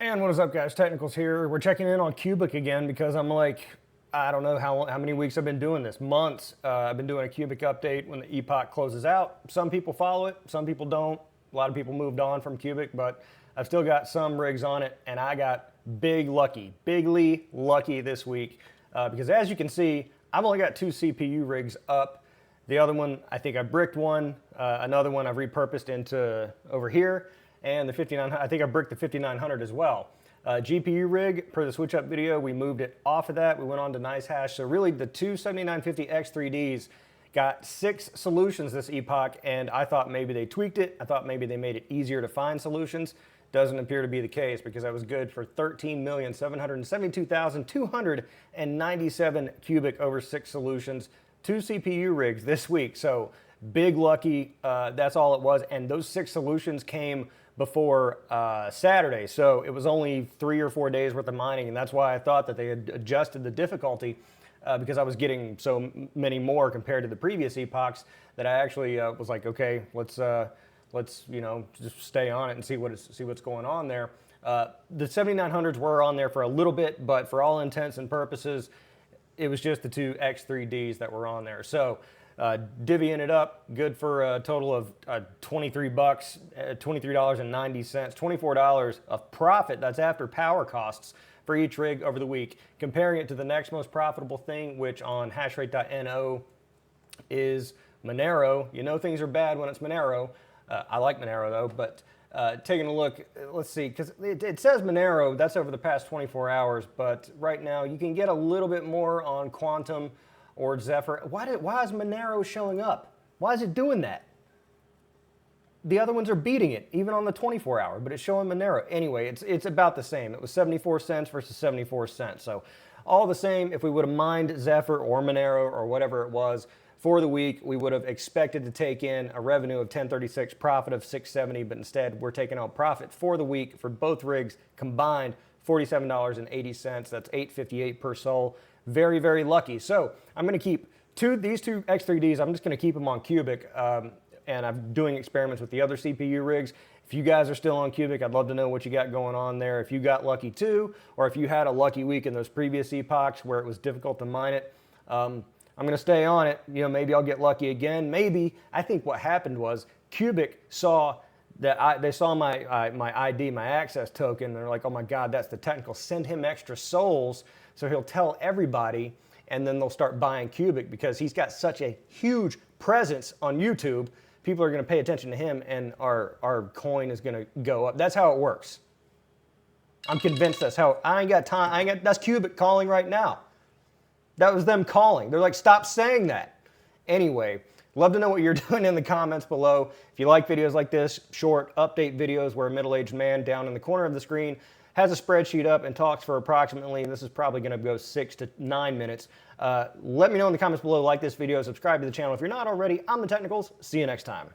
And what is up, guys? Technicals here. We're checking in on Cubic again because I'm like, I don't know how many weeks I've been doing this. Months. I've been doing a Cubic update when the epoch closes out. Some people follow it, some people don't. A lot of people moved on from Cubic, but I've still got some rigs on it, and I got bigly lucky this week because as you can see, I've only got 2 CPU rigs up. The other one, I think I bricked one. Another one I've repurposed into over here. And the 5900, I think I bricked the 5900 as well. GPU rig, per the switch up video, we moved it off of that. We went on to NiceHash. So really the two 7950X3Ds got 6 solutions this epoch, and I thought maybe they tweaked it. I thought maybe they made it easier to find solutions. Doesn't appear to be the case because I was good for 13,772,297 cubic over 6 solutions. 2 CPU rigs this week. So big lucky, that's all it was. And those 6 solutions came before Saturday. So it was only 3 or 4 days worth of mining. And that's why I thought that they had adjusted the difficulty because I was getting so many more compared to the previous epochs that I actually was like, okay, let's just stay on it and see what's going on there. The 7900s were on there for a little bit, but for all intents and purposes, it was just the 2 X3Ds that were on there. So divvying it up, good for a total of $23, $23.90, $24 of profit. That's after power costs for each rig over the week. Comparing it to the next most profitable thing, which on hashrate.no is Monero. You know things are bad when it's Monero. I like Monero though, but taking a look, let's see, because it says Monero, that's over the past 24 hours, but right now you can get a little bit more on Quantum or Zephyr. Why is Monero showing up? Why is it doing that? The other ones are beating it, even on the 24 hour, but it's showing Monero. Anyway, it's about the same. It was 74 cents versus 74 cents. So all the same, if we would have mined Zephyr or Monero or whatever it was for the week, we would have expected to take in a revenue of 1036, profit of 670, but instead we're taking out profit for the week for both rigs combined, $47.80. That's $8.58 per soul. Very, very lucky. So I'm going to keep these two X3Ds. I'm just going to keep them on Cubic, and I'm doing experiments with the other CPU rigs. If you guys are still on Cubic, I'd love to know what you got going on there. If you got lucky too, or if you had a lucky week in those previous epochs where it was difficult to mine it, I'm going to stay on it. You know, maybe I'll get lucky again. Maybe. I think what happened was Cubic saw that they saw my ID, my access token, and they're like, oh my God, that's the technical. Send him extra souls so he'll tell everybody, and then they'll start buying Cubic because he's got such a huge presence on YouTube. People are going to pay attention to him, and our coin is going to go up. That's how it works. I'm convinced that's how. I ain't got time. That's Cubic calling right now. That was them calling. They're like, stop saying that. Anyway, love to know what you're doing in the comments below. If you like videos like this, short update videos where a middle-aged man down in the corner of the screen has a spreadsheet up and talks for approximately, this is probably going to go 6 to 9 minutes. Let me know in the comments below, like this video, subscribe to the channel if you're not already. I'm The Technicals. See you next time.